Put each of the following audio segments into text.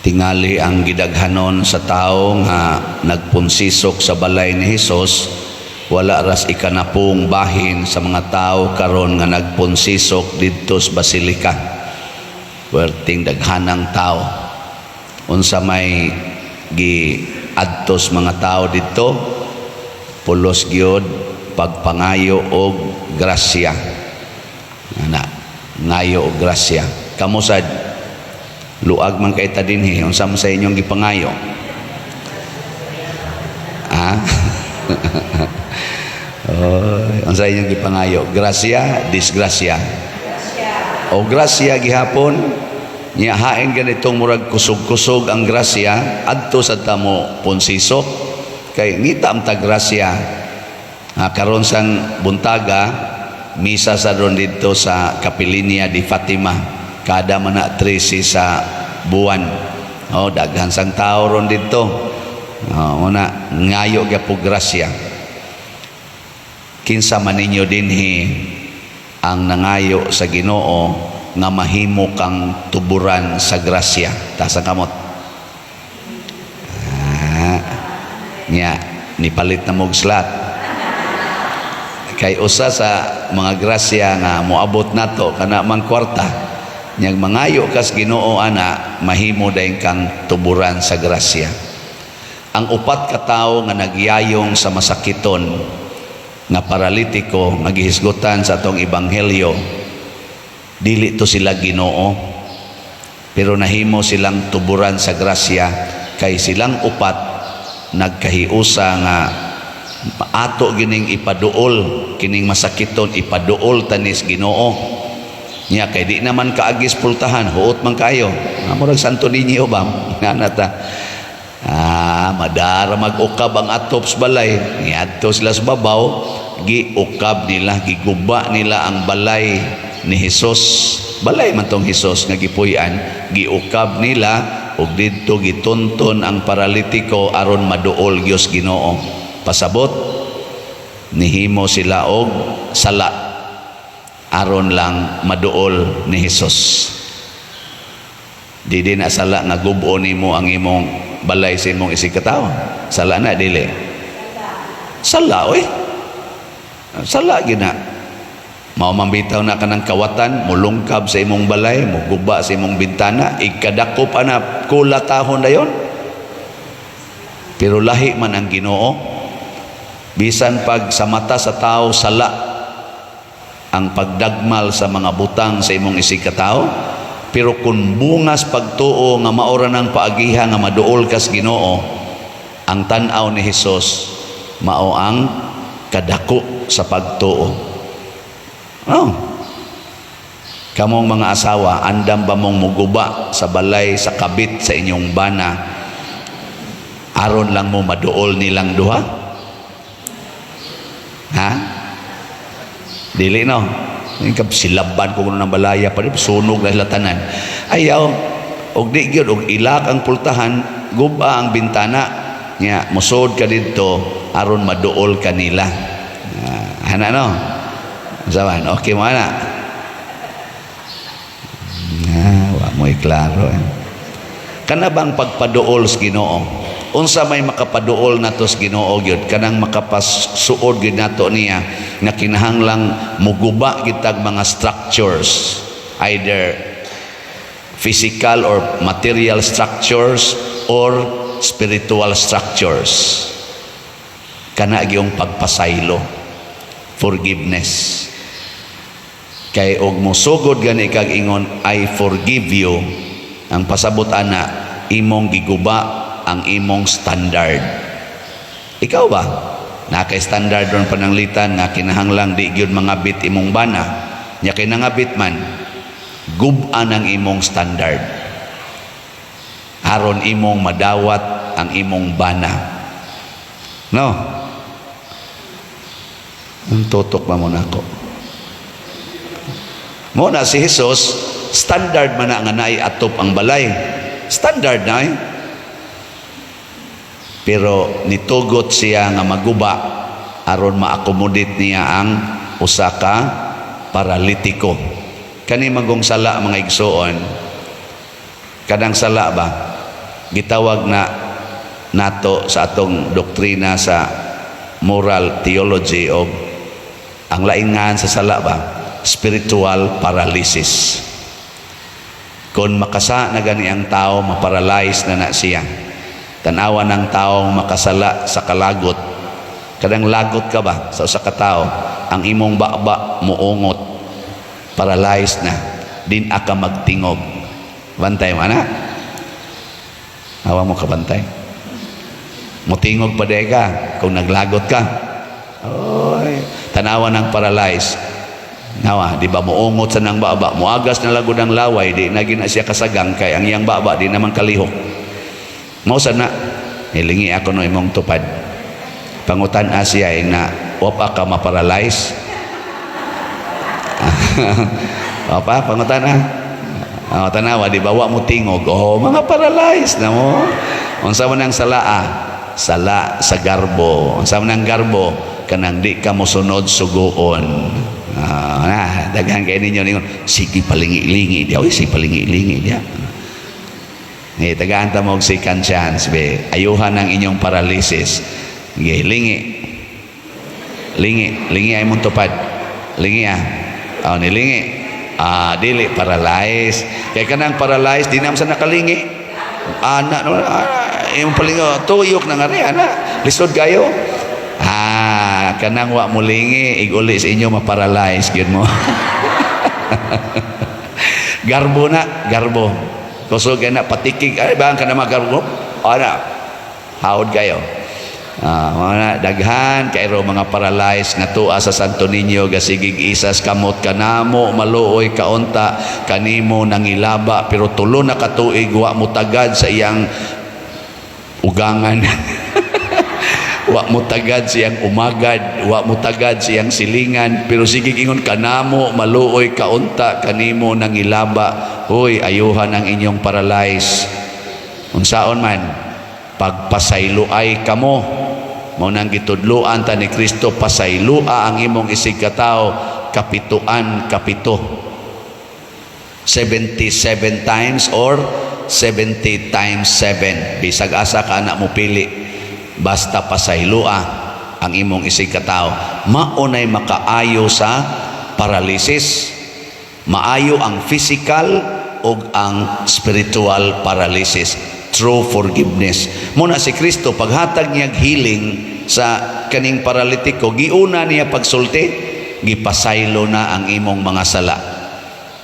tingali ang gidaghanon sa tao nga nagpunsisok sa balay ni Hesus, wala ras ikanapong bahin sa mga tao karon nga nagpunsisok didto sa basilika. Werting daghanang tao. Unsa may giadtos mga tao didto, pulos gyud pagpangayo og grasya. Ngayo og grasya. Kamo sad luag man kay ta dinhi, unsa man sa inyong gipangayo? Unsa inyong gipangayo? Grasya, disgrasya. O grasya gihapon, nya hain ganitong murag kusog-kusog ang grasya adto sa tamo punsisok kay ngita am ta grasya. Karon sang buntaga, misa sa ron dito sa Kapilinya di Fatima, kada mana 13 sa buwan. Daghan sang tao ron dito. Una ngayo gyapon grasya. Kinsa man ninyo dinhi ang nangayo sa Ginoo nga mahimo kang tuburan sa grasya. Tasa kamot. Nya nipalit na mog slat. Kay usa sa mga grasya nga moabot nato kana mang kwarta. Nyag mangayo kas Ginoo ana mahimo dayon kang tuburan sa grasya. Ang upat ka tawo nga nagyayong sa masakiton nga paralitiko nga gihisgutan sa atong ebanghelyo, dili to sila Ginoo, pero nahimo silang tuburan sa grasya kay silang upat nagkahiusa nga ato gining ipaduol kining masakiton, ipaduol tanis Ginoo. Nya kay di naman kaagis pultahan, huot man kayo. Murag Santo Niño ba? Nanata. Madara mag-ukab ang atop sa balay. Niadto sila sa babaw, giukab nila, giguba nila ang balay ni Hesus. Balay man tong Hesus nga gipuy-an, giukab nila ug didto gitunton ang paralitiko aron maduol Dios Ginoo. Pasabot nihimo sila og sala aron lang maduol ni Hesus. Di na sala nga gubo nimo ang imong balay sa imong isikataw. Sala na dili. Sala oy. Sala gina. Mao mambitaw na kanang kawatan, mulungkab sa imong balay, muguba sa imong bintana, ikadakop ana kulatahon dayon. Pero lahi man ang Ginoo. Bisan pag sa mata sa tao sala ang pagdagmal sa mga butang sa imong isikataw, pero kung bungas pagtuo nga maora ng paagiha nga maduol kas Ginoo, ang tan-aw ni Hesus mao ang kadako sa pagtuo. Kamong mga asawa, andam ba mong muguba sa balay sa kabit sa inyong bana aron lang mo maduol nilang duha? Dili no. Ingkab silaban ko ng balaya pa rin, sunog na latanan. Ayaw, og di gyud og ilak ang pultahan, guba ang bintana, nya musod ka dito aron maduol kanila. Ana no? Saban, okay mo ana? Wa mo iklaro. Kana bang pagpaduol sa Ginoo? Unsa may makapaduol nato sa Ginoo gyud, kanang makapasuod gyud nato niya nga kinahanglang muguba gitag mga structures, either physical or material structures or spiritual structures. Kana gyung pagpasaylo, forgiveness. Kay og mosugod gani kag ingon I forgive you, ang pasabot ana imong giguba ang imong standard. Ikaw ba? Nakay standard ron pananglitan nga kinahanglang di gyud mangabit imong bana. Nya kay nangabit man, gub-an ang imong standard. Aron imong madawat ang imong bana. No? Ang tutok pa mo nako. Mo na si Hesus, standard man na nga naay atop ang balay. Standard na Pero nitugot siya nga maguba aron ma-accommodate niya ang usa ka paralitiko. Kani magong sala mga igsoon, kadang sala ba gitawag na nato sa atong doktrina sa moral theology o ang laingan sa sala ba, spiritual paralysis. Kung makasa na gani ang tao, maparalyze na siya. Tanawa ng taong makasala sa kalagot, kadang lagot ka ba sa usa ka tao, ang imong baba muungot, paralyzed na, din aka magtingog. Bantay mo na? Hawa mo ka bantay? Mutingog pa day ka kung naglagot ka. Oy, tanawa ng paralyzed. Nawa, di ba muungot sa nang baba, muagas na lagod ang laway, di na gina siya kasagang kay ang iyang baba di naman kalihok. Mausan na, hilingi ako no imong tupad. Pangutan Asya na wapa ka maparalyze. Wapa, pangutan na. Tanawa, di ba wa mo tingog? Oh, mga paralyze na mo. Unsa man ang salaa? Sala sa garbo. Unsa man ang garbo? Kanang di ka mo sunod suguon. Daghan kay ninyo ningon, sige palingi-lingi dia, sige palingi-lingi dia. Tagaan ta mo og second chance be. Ayuhan ang inyong paralysis. Lingi. Lingi ay mong tupad. Lingi nilingi. Dili paralyze. Kaya kanang paralyze di naman sa nakalingi. Yung palingo tuyok na nga rin, lisod kayo. Kanang wa mulingi iguli sa inyo maparalyze gyud mo. Garbo na, garbo. Kusog na patikig ay bang kana magarbo? Haod kayo. Mga daghan kairo mga paralyzed nga tuwa sa Santo Niño gasigig isas kamot kanamo maluoy kaunta kanimo nangilaba pero tulo na katuig wa mo tagad sa iyang ugangan. Wa mo tagad siyang umagad, wa mo tagad siyang silingan, pero sige ingon kanamo maluoy kaunta kanimo nangilaba. Hoy, ayuhan ang inyong paralyze. Unsaon man pagpasayloay kamo. Mao nang gitudloan ta ni Kristo, pasaylua ang imong isig ka tawo kapituan kapito. 77 times or 70 times 7. Bisag asa ka na mo pili. Basta pasaylua ang imong isig ka tawo, maunay makaayo sa paralysis. Maayo ang physical o ang spiritual paralysis through forgiveness. Muna si Kristo paghatag niya healing sa kaning paralitiko, giuna niya pagsulti, gipasaylo na ang imong mga sala.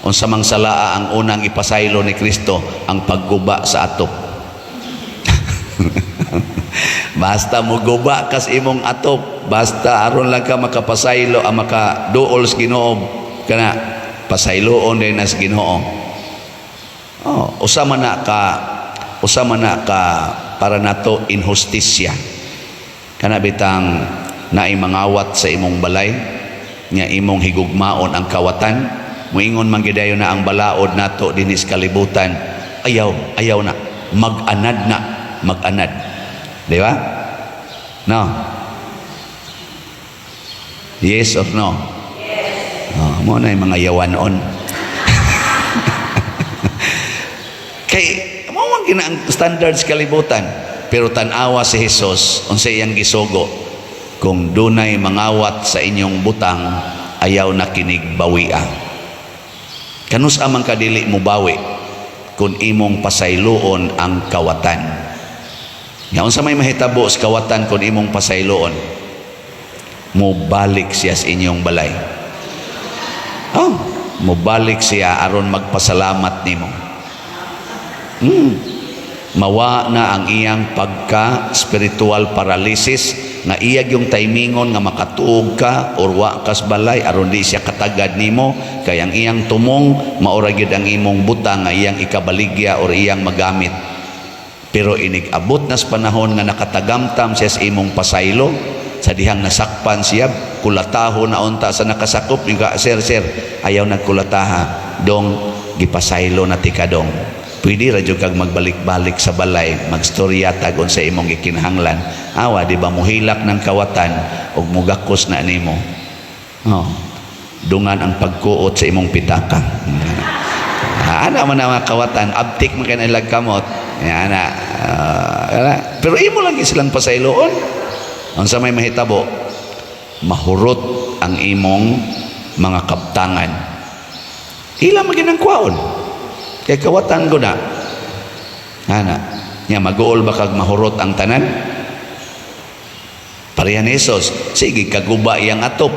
Unsa mang salaa ang unang ipasaylo ni Kristo? Ang pagguba sa atop. Basta mo guba kas imong atop, basta aron lang ka makapasaylo ang makaduol sa Ginoo, kana pasayloon din as Ginoo. Usama na ka para nato inhustisya. Kana bitang naimangawat sa imong balay, nya imong higugmaon ang kawatan, moingon man gid na ang balaod nato dinis kalibutan. Ayaw na, mag-anad. Di ba? No. Yes or no? Yes. Mo na yung mga yawanon. Kay mo man gina ang standards kalibutan, pero tanawa si Jesus unsa iyang gisugo, kung dunay mangawat sa inyong butang, ayaw na kinig bawia. Kanus amang kadili mo bawi kung imong pasayloon ang kawatan. Nga unsa may mahitabo sa kawatan kung imong pasayloon, mo balik siya sa inyong balay. Mo balik siya aron magpasalamat nimo. Mawa na ang iyang pagka-spiritual paralysis nga iyag yung timingon nga makatuog ka or wa kas balay aron di siya katagad nimo, kay ang iyang tumong maura gyud ang imong butang nga iyang ikabaligya or iyang magamit. Pero inig-abot na sa panahon nga nakatagamtam siya sa imong pasaylo, sa dihang nasakpan siya, kulataho na unta sa nakasakop, nga sir, ayaw nagkulataha, dong gipasaylo na tikadong. Pwede radyo kag magbalik-balik sa balay, magstorya tagon sa imong gikinahanglan. Awa, di ba muhilak ng kawatan o mugakos na nimo. Dungan ang pagkuot sa imong pitaka. Ana man ang kawatan, abtik man kanilang kamot. Yan na. Pero imo lagi silang pasayloon. Ang sa may mahitabo, mahurot ang imong mga kaptangan. Ila maginang kwaon. Kay kawatan ko na. Ana, nya mag-uol ba kag mahurot ang tanan? Pareha ni Jesus, sige kaguba iyang atop.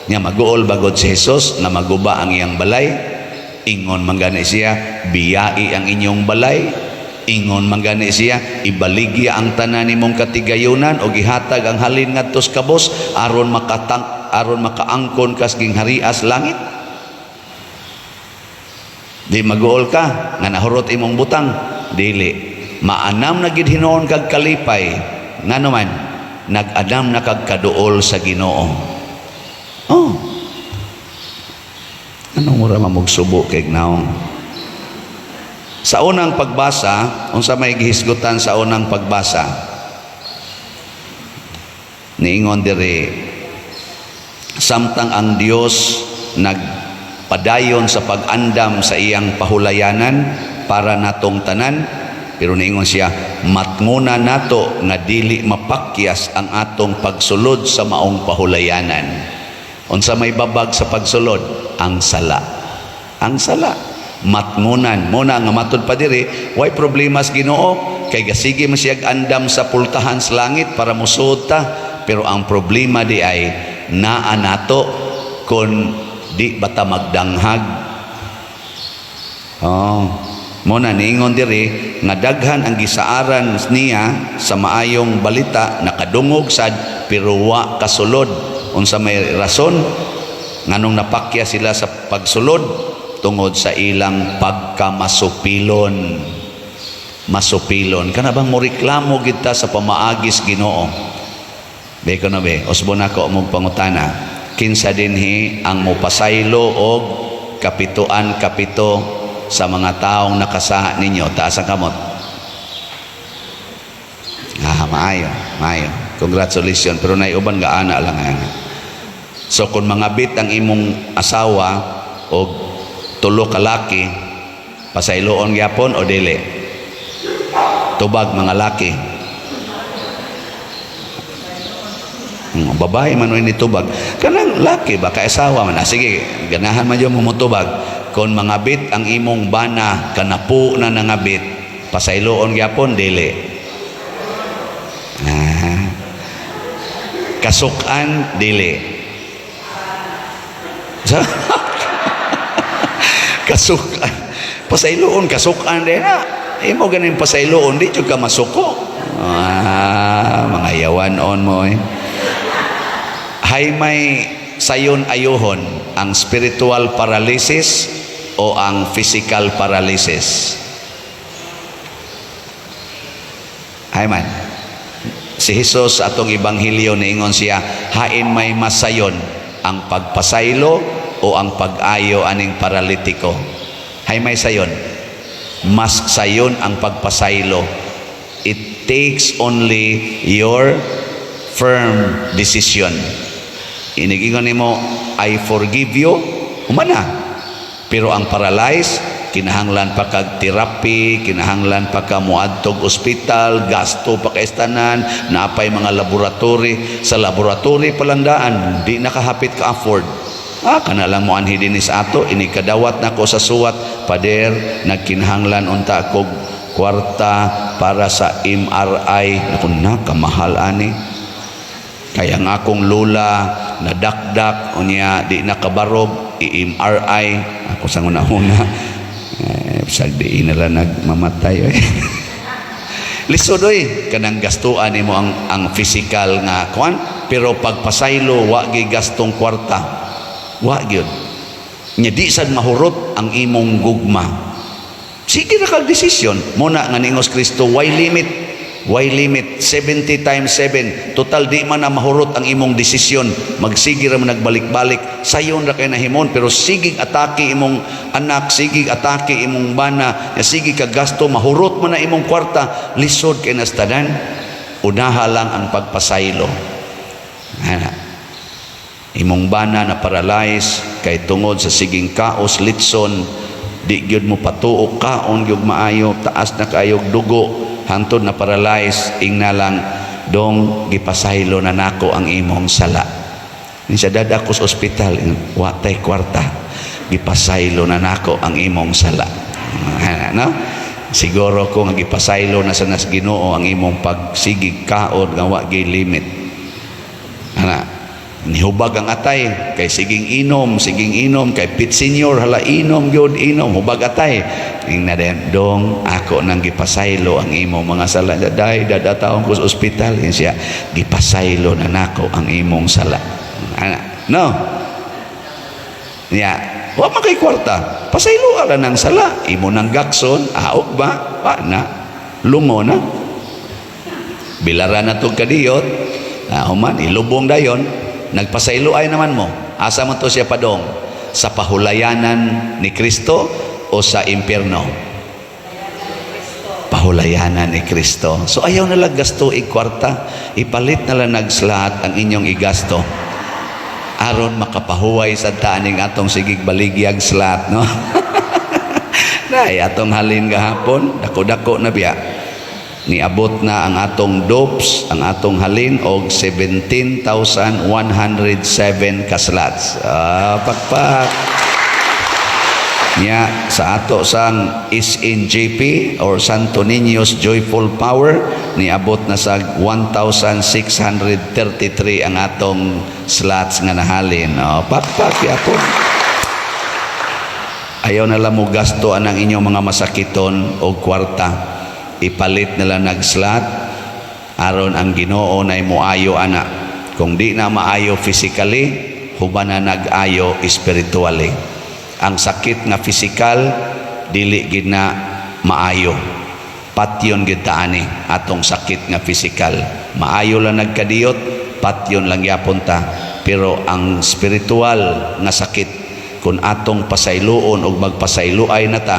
Nya mag-uol ba gud si Jesus na maguba ang iyang balay? Ingon man gani siya, biyai ang inyong balay. Ingon man gani siya, ibaligya ang tanan nimong katigayunan o gihatag ang halin ngadto sa kabos aron makaangkon kas gingharias langit. Di mag-uol ka nga nahurot imong butang, dili maanam na gid hinuon kag kalipay ngano man nag-anam na kag kaduol sa Ginoo. Oh, anong mura mamugsubo kay naong sa unang pagbasa, unsa may gihisgutan sa unang pagbasa, niingon diri, samtang ang Dios nagpadayon sa pag-andam sa iyang pahulayanan para natong tanan, pero niingon siya, matnguna nato nga dili mapakyas ang atong pagsulod sa maong pahulayanan. Unsa may babag sa pagsulod? Ang sala. Ang sala. Matngunan muna nga matud pa diri, way problema sa Ginoo kay gasige man siya andam sa pultahan sa langit para musud ta, pero ang problema di ay naa nato kun di bata magdanghag. Muna niingon diri nga daghan ang gisaaran niya sa maayong balita, nakadungog sad pero wa kasulod. Unsa may rason nganong napakya sila sa pagsulod? Tungod sa ilang pagkamasupilon. Masupilon. Kana bang mo reklamo kita sa pamaagis Ginoo? Be ko na be, usbo na ko mong pangutana. Kinsa dinhi ang mopasaylo og kapito sa mga taong nakasaha ninyo? Taas ang kamot. Maayo. Congratulations. Pero naiuban nga ana lang yan. So kung mangabit ang imong asawa og tulo ka laki, pasayloon gyapon o dili? Tubag mga laki. Babae man ni tubag. Kanang laki ba kay asawa man? Sige, ganahan man yung mumutubag. Kung mangabit ang imong bana kanapu na nangabit, pasayloon gyapon dili? Kasukan dili? Kasukan pasayloon, kasukan din na imo ganin pasayloon, di jud ka masuko. Mga yawanon mo hay may sayon ayuhon ang spiritual paralysis o ang physical paralysis. Hay man si Jesus atong ebanghelyo niingon siya, hain may masayon ang pagpasaylo o ang pag-ayo aning paralitiko. Hay may sayon, mas sayon ang pagpasaylo. It takes only your firm decision. Inigingon nimo, I forgive you, humana. Pero ang paralyzed, kinahanglan pa kag therapy, kinahanglan pa ka muadtog ospital, gasto pa kaistanan, napay mga laboratory. Sa laboratory palandaan, di nakahapit ka afford. Kana lang mo anhi dinis ato, inikadawat na ko sa suwat, pader, nagkinahanglan unta kog kwarta para sa MRI. Naku na, kamahal ani. Kaya ang akong lula, nadakdak, unya di nakabarog, i-MRI. Ako sa una-una, sagdi na lang nagmamatay. Lisod kanang gastuan nimo ang physical nga kuan, pero pagpasaylo, wa gi gastong kwarta. Wa gyud. Nya di sad mahurot ang imong gugma. Sige ra kag desisyon. Muna nga ningos Kristo, why limit? Why limit? 70 times 7. Total di man na mahurot ang imong desisyon. Magsige ra man nagbalik-balik. Sayon ra kay nahimon, pero sige atake imong anak, sige atake imong bana, sige ka gasto, mahurot man na imong kwarta, lisod kay nastadan. Unaha lang ang pagpasaylo. Imong bana na paralyze kay tungod sa siging kaos litson, di gyud mo patuok kaon gyud maayo, taas na kaayog dugo, hantod na paralyze, ingna lang dong gipasaylo na nako ang imong sala. Minsa dadako sa ospital, watay kwarta, gipasaylo na nako ang imong sala. No? Siguro kung gipasaylo na sa nas Ginoo ang imong pagsigig kaon nga wa gay limit. Ana, nihubag ang atay kay siging inom kay pit senior hala inom gyud inom hubag atay. Ingna den dong ako nang gipasaylo ang imong mga sala. Daday dadataon ko sa ospital siya gipasaylo na nako ang imong sala. Ana, no? Ya, wa man kay kwarta. Pasaylo ala nang sala. Imo nang gakson, aog ba? Pa na. Lungo na. Bilaran na tong kadiyot. Human, ilubong dayon. Nagpasaylo ay naman mo. Asa mo to siya padong? Sa pahulayanan ni Kristo o sa impyerno? Pahulayanan ni Kristo. So ayaw na lang gasto kwarta. Ipalit na lang nagslahat ang inyong igasto. Aron makapahuway sa taning atong sigig baligyag slat, no? Nay atong halin gahapon, dako-dako na biya. Niabot na ang atong dopes, ang atong halin og 17,107 kaslats. Pakpak. Nya sa ato sang SNJP or Santo Niño's Joyful Power niabot na sa 1,633 ang atong slots nga nahalin. Pakpak yapon. Ayaw na lang mo gasto ang inyong mga masakiton o kwarta. Ipalit na lang nag-slot aron ang Ginoo na moayo ana. Kung di na maayo physically, huban na nag-ayo spiritually. Ang sakit nga physical dili gid na maayo. Patyon gid taani atong sakit nga physical. Maayo lang nagkadiyot, patyon lang yapon ta. Pero ang spiritual nga sakit kun atong pasayloon og magpasayloay na ta,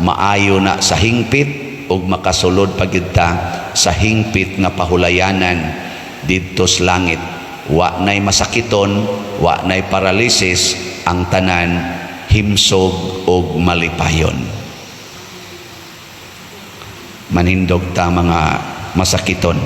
maayo na sa hingpit ug makasulod pagid ta sa hingpit nga pahulayanan didto sa langit. Wa nay masakiton, wa nay paralysis, ang tanan himsog og malipayon. Manindog ta mga masakiton.